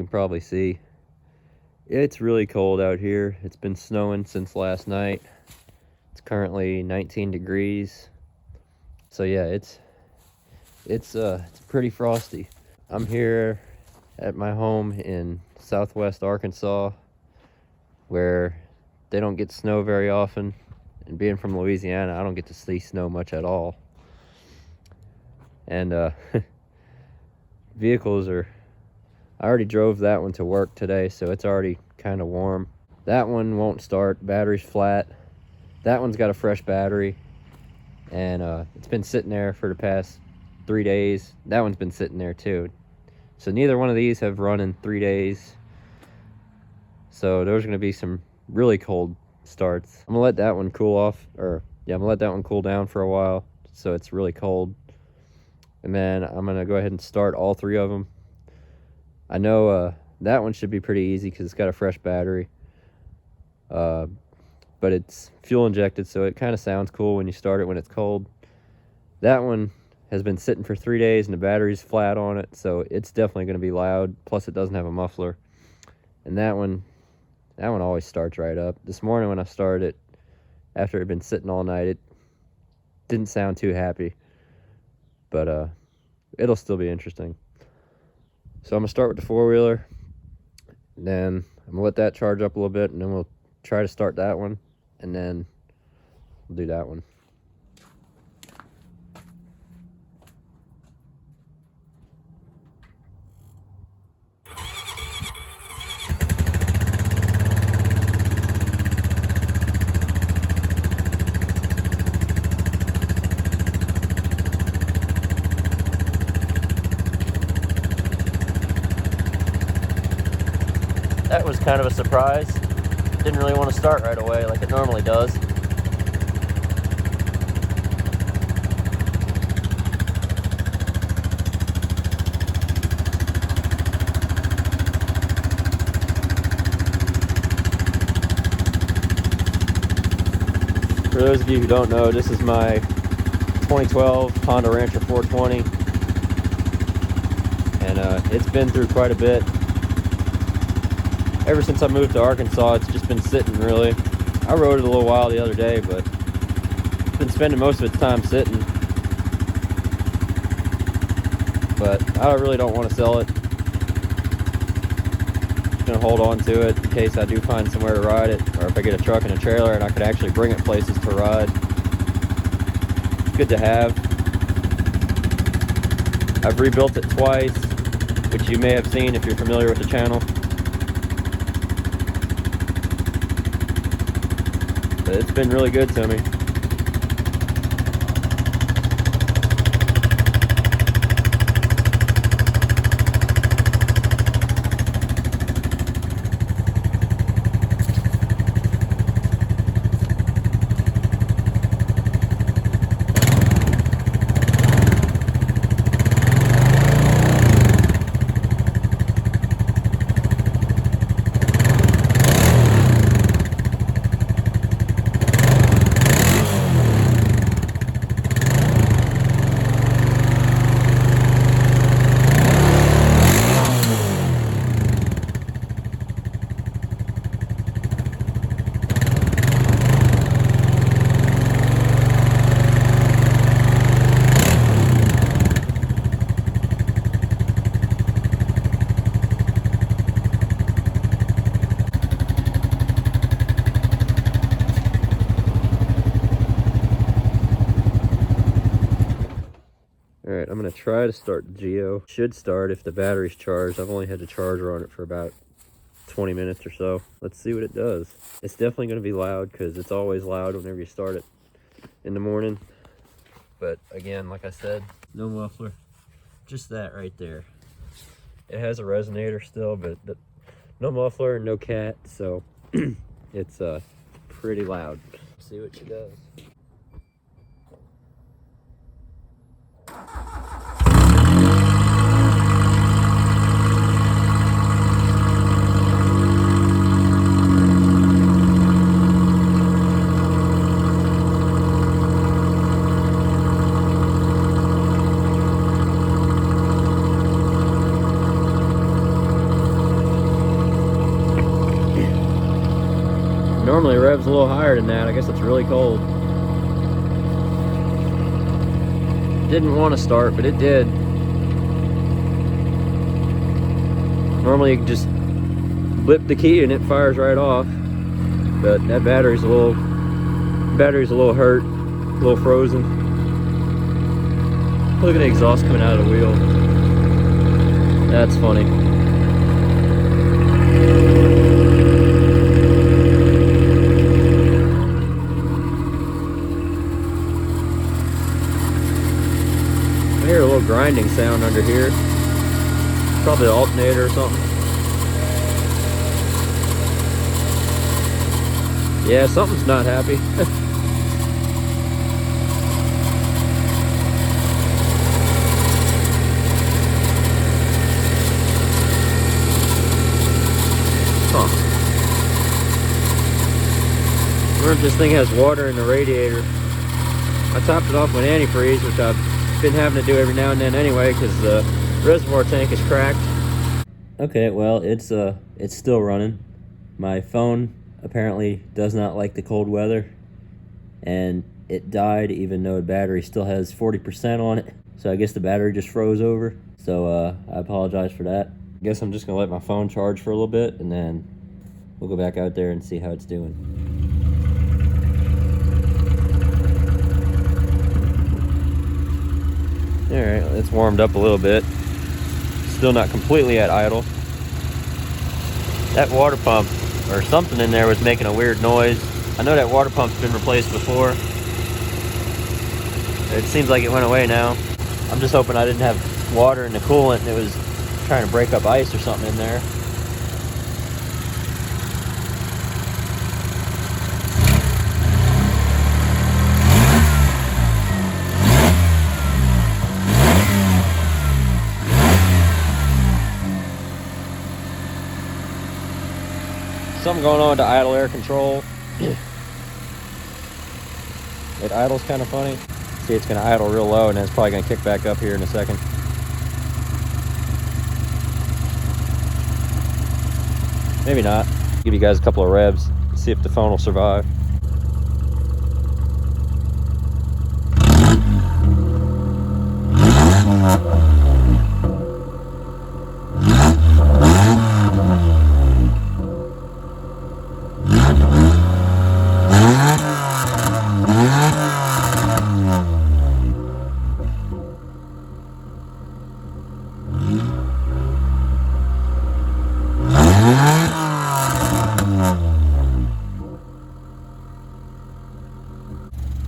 can probably see, it's really cold out here. It's been snowing since last night. It's currently 19 degrees. So yeah, it's pretty frosty. I'm here at my home in southwest Arkansas, where they don't get snow very often. And being from Louisiana, I don't get to see snow much at all. And vehicles are, I already drove that one to work today, so it's already kind of warm. That one won't start, battery's flat. That one's got a fresh battery, and it's been sitting there for the past 3 days. That one's been sitting there too. So neither one of these have run in 3 days. So there's going to be some really cold starts. I'm gonna let that one cool off, I'm gonna let that one cool down for a while so it's really cold, and then I'm gonna go ahead and start all 3 of them. I know that one should be pretty easy because it's got a fresh battery, but it's fuel injected, so it kind of sounds cool when you start it when it's cold. That one has been sitting for 3 days and the battery's flat on it, so it's definitely going to be loud, plus it doesn't have a muffler. And that one always starts right up. This morning when I started it, after it had been sitting all night, it didn't sound too happy. But it'll still be interesting. So I'm going to start with the four-wheeler. Then I'm going to let that charge up a little bit, and then we'll try to start that one. And then we'll do that one. That was kind of a surprise. Didn't really want to start right away like it normally does. For those of you who don't know, this is my 2012 Honda Rancher 420, and it's been through quite a bit. Ever since I moved to Arkansas, it's just been sitting, really. I rode it a little while the other day, but it's been spending most of its time sitting. But I really don't want to sell it. Just gonna hold on to it in case I do find somewhere to ride it, or if I get a truck and a trailer and I could actually bring it places to ride. It's good to have. I've rebuilt it twice, which you may have seen if you're familiar with the channel. But it's been really good to me. Alright, I'm going to try to start the Geo. Should start if the battery's charged. I've only had the charger on it for about 20 minutes or so. Let's see what it does. It's definitely going to be loud because it's always loud whenever you start it in the morning. But again, like I said, no muffler. Just that right there. It has a resonator still, but no muffler, no cat, so it's pretty loud. Let's see what she does. Normally it revs a little higher than that. I guess it's really cold. Didn't want to start, but it did. Normally you can just flip the key and it fires right off. But that battery's a little hurt, a little frozen. Look at the exhaust coming out of the wheel. That's funny. I hear a little grinding sound under here. Probably the alternator or something. Yeah, something's not happy. Huh. I wonder if this thing has water in the radiator. I topped it off with antifreeze, which I've been having to do every now and then anyway, because the reservoir tank is cracked. Okay, well, it's still running. My phone apparently does not like the cold weather, and it died even though the battery still has 40% on it. So I guess the battery just froze over. So I apologize for that. I guess I'm just gonna let my phone charge for a little bit, and then we'll go back out there and see how it's doing. All right, it's warmed up a little bit. Still not completely at idle. That water pump or something in there was making a weird noise. I know that water pump's been replaced before. It seems like it went away now. I'm just hoping I didn't have water in the coolant and it was trying to break up ice or something in there. Something going on with the idle air control. It idles kind of funny. See, it's going to idle real low and then it's probably going to kick back up here in a second. Maybe not. Give you guys a couple of revs, see if the phone will survive.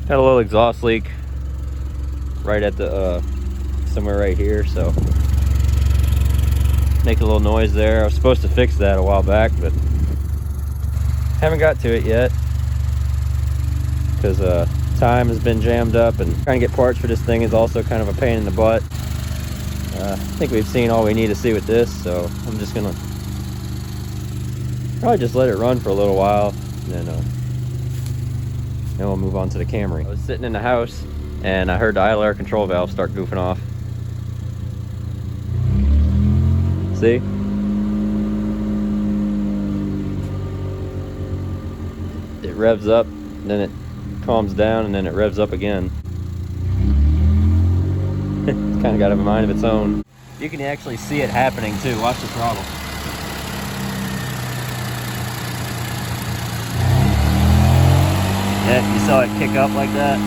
Had a little exhaust leak right at the somewhere right here, so make a little noise there. I was supposed to fix that a while back, but haven't got to it yet because time has been jammed up, and trying to get parts for this thing is also kind of a pain in the butt. I think we've seen all we need to see with this, so I'm just gonna probably just let it run for a little while, and then we'll move on to the Camry. I was sitting in the house and I heard the idle air control valve start goofing off. See? It revs up, then it calms down, and then it revs up again. It's kind of got a mind of its own. You can actually see it happening too. Watch the throttle. Yeah, you saw it kick up like that?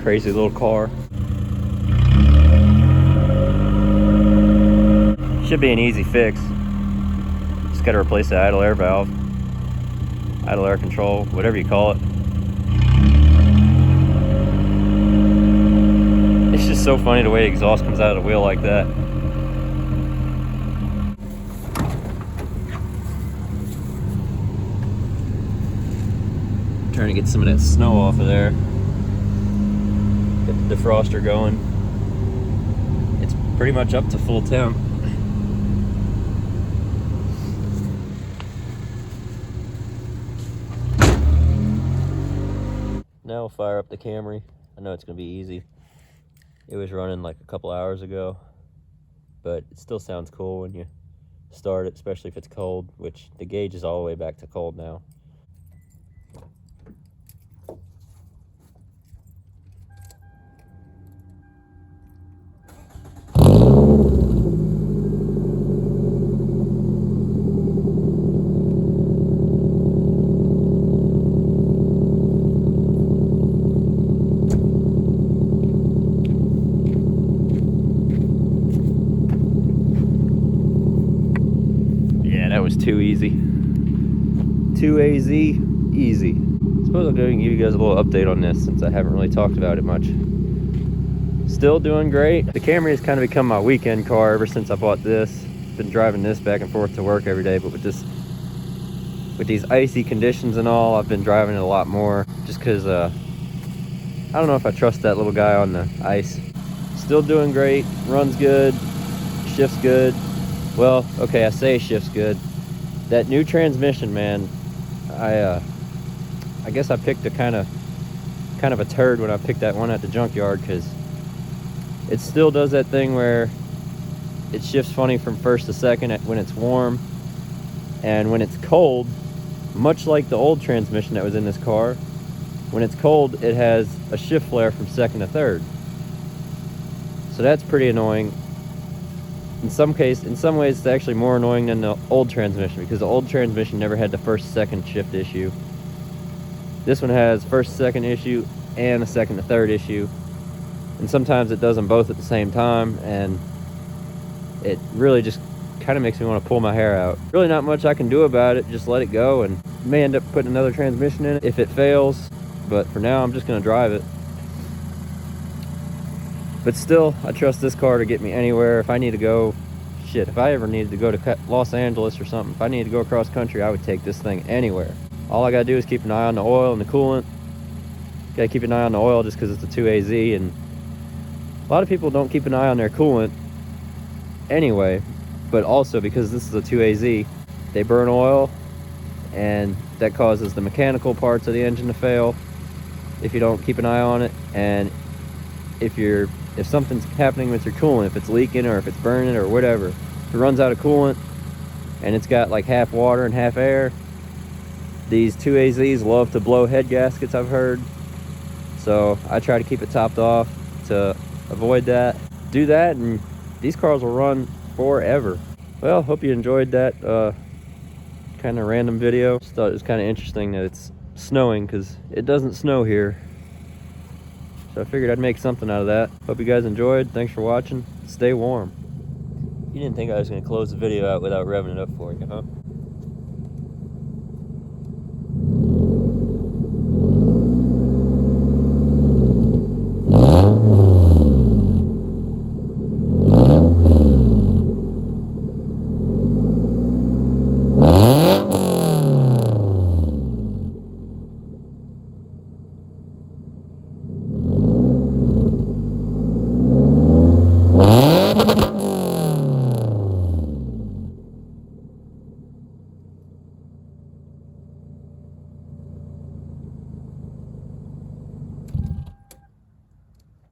Crazy little car. Should be an easy fix. Just gotta replace the idle air valve. Idle air control, whatever you call it. It's just so funny the way exhaust comes out of the wheel like that. Trying to get some of that snow off of there. Get the defroster going. It's pretty much up to full temp. now we'll fire up the Camry. I know it's gonna be easy. It was running like a couple hours ago, but it still sounds cool when you start it, especially if it's cold, which the gauge is all the way back to cold now. That was too easy. 2AZ, easy. I suppose I'll go and give you guys a little update on this since I haven't really talked about it much. Still doing great. The Camry has kind of become my weekend car ever since I bought this. Been driving this back and forth to work every day, but with these icy conditions and all, I've been driving it a lot more just because I don't know if I trust that little guy on the ice. Still doing great, runs good, shifts good. Well, okay, I say shifts good. That new transmission, man, I guess I picked a kind of a turd when I picked that one at the junkyard, because it still does that thing where it shifts funny from first to second when it's warm, and when it's cold, much like the old transmission that was in this car, when it's cold, it has a shift flare from second to third. So that's pretty annoying. In some ways, it's actually more annoying than the old transmission, because the old transmission never had the first-second shift issue. This one has first-second issue and a second to third issue, and sometimes it does them both at the same time, and it really just kind of makes me want to pull my hair out. Really not much I can do about it, just let it go, and may end up putting another transmission in it if it fails, but for now I'm just going to drive it. But still, I trust this car to get me anywhere. If I need to go, shit, if I ever needed to go to Los Angeles or something, if I needed to go across country, I would take this thing anywhere. All I gotta do is keep an eye on the oil and the coolant. Gotta keep an eye on the oil just because it's a 2AZ, and a lot of people don't keep an eye on their coolant anyway, but also because this is a 2AZ, they burn oil, and that causes the mechanical parts of the engine to fail if you don't keep an eye on it. And if something's happening with your coolant, if it's leaking or if it's burning or whatever, if it runs out of coolant and it's got like half water and half air, these 2AZs love to blow head gaskets, I've heard. So I try to keep it topped off to avoid that. Do that and these cars will run forever. Well, hope you enjoyed that kind of random video. Just thought it was kind of interesting that it's snowing, because it doesn't snow here. So I figured I'd make something out of that. Hope you guys enjoyed. Thanks for watching. Stay warm. You didn't think I was going to close the video out without revving it up for you, huh?